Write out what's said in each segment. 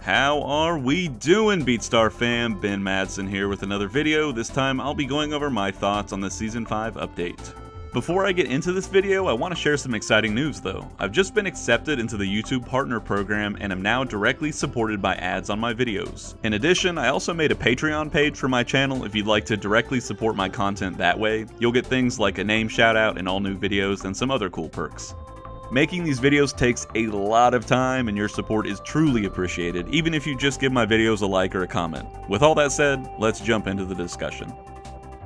How are we doing, Beatstar fam? Ben Madsen here with another video. This time I'll be going over my thoughts on the Season 5 update. Before I get into this video, I want to share some exciting news though. I've just been accepted into the YouTube Partner Program and am now directly supported by ads on my videos. In addition, I also made a Patreon page for my channel if you'd like to directly support my content that way. You'll get things like a name shout out in all new videos and some other cool perks. Making these videos takes a lot of time and your support is truly appreciated, even if you just give my videos a like or a comment. With all that said, let's jump into the discussion.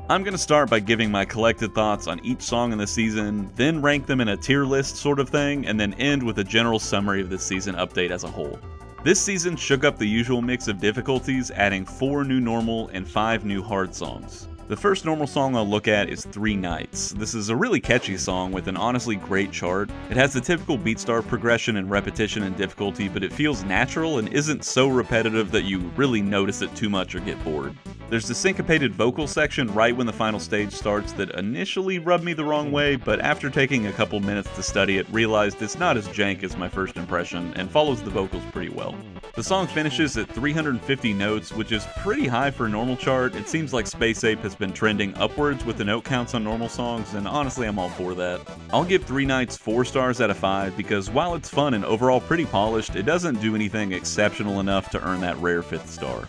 I'm going to start by giving my collected thoughts on each song in the season, then rank them in a tier list sort of thing, and then end with a general summary of the season update as a whole. This season shook up the usual mix of difficulties, adding 4 new normal and 5 new hard songs. The first normal song I'll look at is 3 Nights. This is a really catchy song with an honestly great chart. It has the typical Beatstar progression and repetition and difficulty, but it feels natural and isn't so repetitive that you really notice it too much or get bored. There's the syncopated vocal section right when the final stage starts that initially rubbed me the wrong way, but after taking a couple minutes to study it, realized it's not as jank as my first impression and follows the vocals pretty well. The song finishes at 350 notes, which is pretty high for a normal chart. It seems like Space Ape has been trending upwards with the note counts on normal songs, and honestly I'm all for that. I'll give 3 Nights 4 stars out of 5 because while it's fun and overall pretty polished, it doesn't do anything exceptional enough to earn that rare 5th star.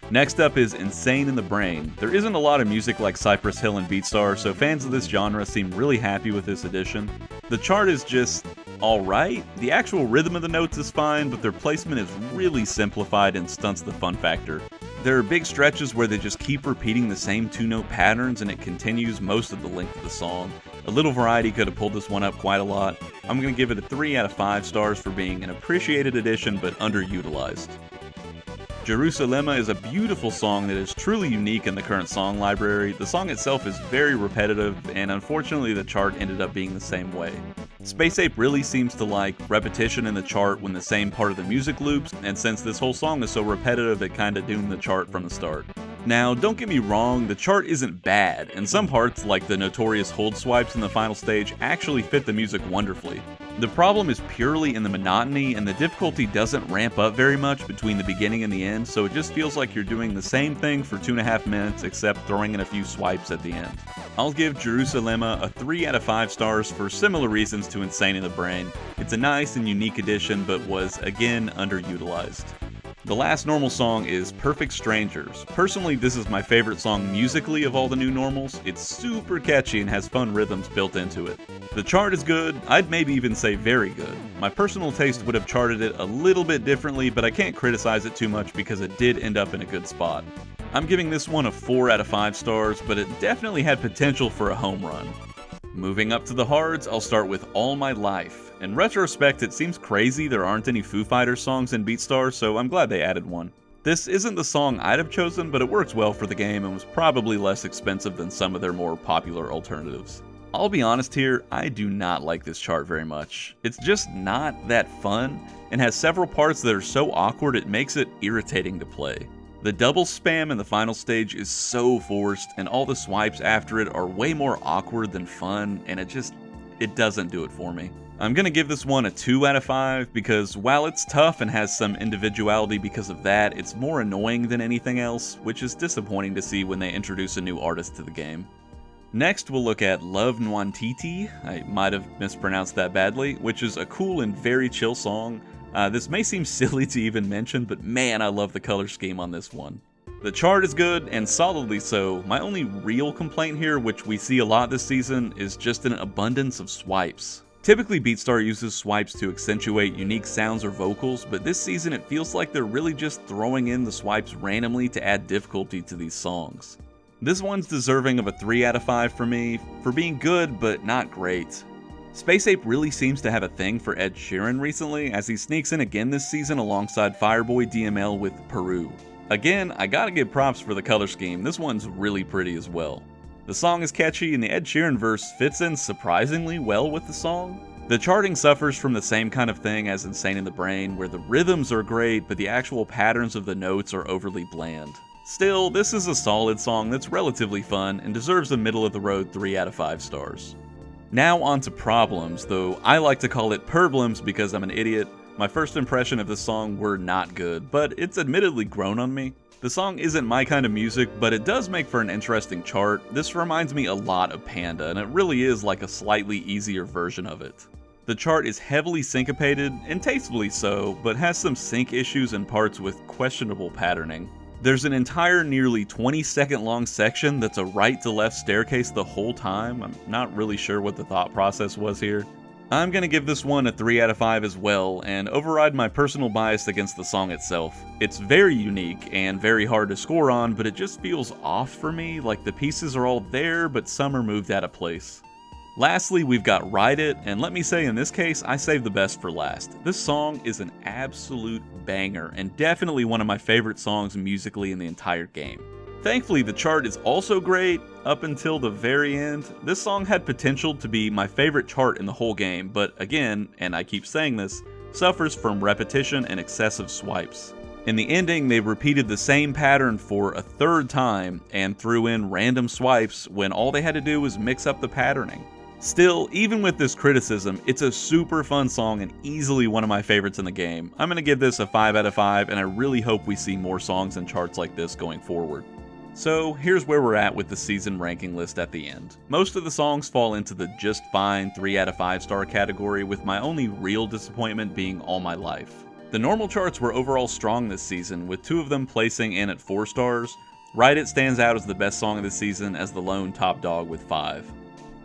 Next up is Insane in the Brain. There isn't a lot of music like Cypress Hill and Beatstar, so fans of this genre seem really happy with this addition. The chart is just alright. The actual rhythm of the notes is fine, but their placement is really simplified and stunts the fun factor. There are big stretches where they just keep repeating the same 2-note patterns and it continues most of the length of the song. A little variety could have pulled this one up quite a lot. I'm going to give it a 3 out of 5 stars for being an appreciated addition but underutilized. Jerusalema is a beautiful song that is truly unique in the current song library. The song itself is very repetitive, and unfortunately the chart ended up being the same way. Space Ape really seems to like repetition in the chart when the same part of the music loops, and since this whole song is so repetitive, it kinda doomed the chart from the start. Now, don't get me wrong, the chart isn't bad, and some parts, like the notorious hold swipes in the final stage, actually fit the music wonderfully. The problem is purely in the monotony, and the difficulty doesn't ramp up very much between the beginning and the end, so it just feels like you're doing the same thing for 2.5 minutes except throwing in a few swipes at the end. I'll give Jerusalema a 3 out of 5 stars for similar reasons to Insane in the Brain. It's a nice and unique addition, but was, again, underutilized. The last normal song is Perfect Strangers. Personally, this is my favorite song musically of all the new normals. It's super catchy and has fun rhythms built into it. The chart is good, I'd maybe even say very good. My personal taste would have charted it a little bit differently, but I can't criticize it too much because it did end up in a good spot. I'm giving this one a 4 out of 5 stars, but it definitely had potential for a home run. Moving up to the hards, I'll start with All My Life. In retrospect, it seems crazy there aren't any Foo Fighters songs in Beatstar, so I'm glad they added one. This isn't the song I'd have chosen, but it works well for the game and was probably less expensive than some of their more popular alternatives. I'll be honest here, I do not like this chart very much. It's just not that fun, and has several parts that are so awkward it makes it irritating to play. The double spam in the final stage is so forced, and all the swipes after it are way more awkward than fun, and it doesn't do it for me. I'm gonna give this one a 2 out of 5 because while it's tough and has some individuality because of that, it's more annoying than anything else, which is disappointing to see when they introduce a new artist to the game. Next, we'll look at Love Nwantiti, I might have mispronounced that badly, which is a cool and very chill song. This may seem silly to even mention, but man, I love the color scheme on this one. The chart is good, and solidly so. My only real complaint here, which we see a lot this season, is just an abundance of swipes. Typically, Beatstar uses swipes to accentuate unique sounds or vocals, but this season it feels like they're really just throwing in the swipes randomly to add difficulty to these songs. This one's deserving of a 3 out of 5 for me, for being good but not great. Space Ape really seems to have a thing for Ed Sheeran recently, as he sneaks in again this season alongside Fireboy DML with Peru. Again, I gotta give props for the color scheme, this one's really pretty as well. The song is catchy and the Ed Sheeran verse fits in surprisingly well with the song. The charting suffers from the same kind of thing as Insane in the Brain, where the rhythms are great but the actual patterns of the notes are overly bland. Still, this is a solid song that's relatively fun and deserves a middle-of-the-road 3 out of 5 stars. Now on to problems, though I like to call it Perblums because I'm an idiot. My first impression of this song were not good, but it's admittedly grown on me. The song isn't my kind of music, but it does make for an interesting chart. This reminds me a lot of Panda, and it really is like a slightly easier version of it. The chart is heavily syncopated, and tastefully so, but has some sync issues and parts with questionable patterning. There's an entire nearly 20-second long section that's a right to left staircase the whole time. I'm not really sure what the thought process was here. I'm gonna give this one a 3 out of 5 as well, and override my personal bias against the song itself. It's very unique and very hard to score on, but it just feels off for me, like the pieces are all there, but some are moved out of place. Lastly, we've got Ride It, and let me say in this case, I saved the best for last. This song is an absolute banger, and definitely one of my favorite songs musically in the entire game. Thankfully, the chart is also great up until the very end. This song had potential to be my favorite chart in the whole game, but again, and I keep saying this, suffers from repetition and excessive swipes. In the ending, they repeated the same pattern for a third time and threw in random swipes when all they had to do was mix up the patterning. Still, even with this criticism, it's a super fun song and easily one of my favorites in the game. I'm going to give this a 5 out of 5, and I really hope we see more songs and charts like this going forward. So here's where we're at with the season ranking list at the end. Most of the songs fall into the just fine 3 out of 5 star category, with my only real disappointment being All My Life. The normal charts were overall strong this season, with 2 of them placing in at 4 stars. Ride It stands out as the best song of the season as the lone top dog with 5.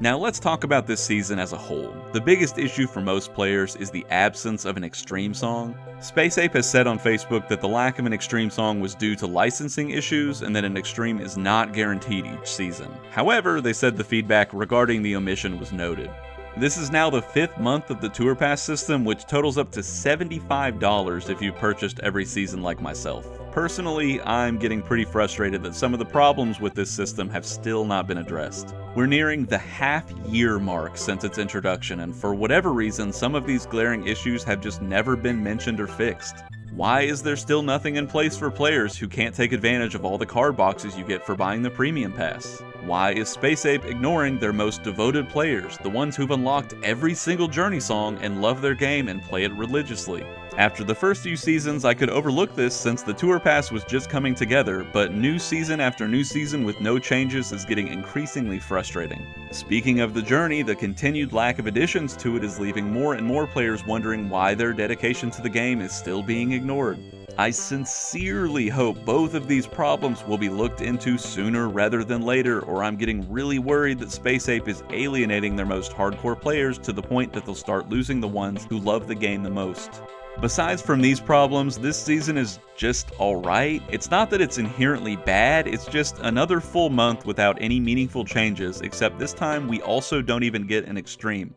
Now let's talk about this season as a whole. The biggest issue for most players is the absence of an extreme song. Space Ape has said on Facebook that the lack of an extreme song was due to licensing issues and that an extreme is not guaranteed each season. However, they said the feedback regarding the omission was noted. This is now the 5th month of the Tour Pass system, which totals up to $75 if you purchased every season like myself. Personally, I'm getting pretty frustrated that some of the problems with this system have still not been addressed. We're nearing the half-year mark since its introduction, and for whatever reason, some of these glaring issues have just never been mentioned or fixed. Why is there still nothing in place for players who can't take advantage of all the card boxes you get for buying the Premium Pass? Why is Space Ape ignoring their most devoted players, the ones who've unlocked every single Journey song and love their game and play it religiously? After the first few seasons, I could overlook this since the Tour Pass was just coming together, but new season after new season with no changes is getting increasingly frustrating. Speaking of the Journey, the continued lack of additions to it is leaving more and more players wondering why their dedication to the game is still being ignored. I sincerely hope both of these problems will be looked into sooner rather than later, or I'm getting really worried that Space Ape is alienating their most hardcore players to the point that they'll start losing the ones who love the game the most. Besides from these problems, this season is just alright. It's not that it's inherently bad, it's just another full month without any meaningful changes, except this time we also don't even get an extreme.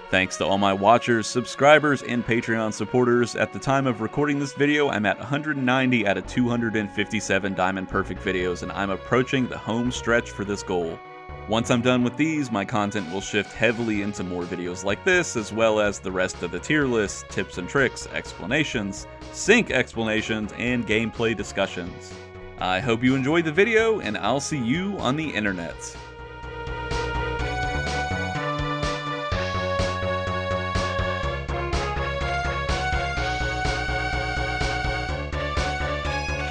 Thanks to all my watchers, subscribers, and Patreon supporters. At the time of recording this video, I'm at 190 out of 257 Diamond Perfect videos, and I'm approaching the home stretch for this goal. Once I'm done with these, my content will shift heavily into more videos like this, as well as the rest of the tier list, tips and tricks, explanations, sync explanations, and gameplay discussions. I hope you enjoyed the video, and I'll see you on the internet.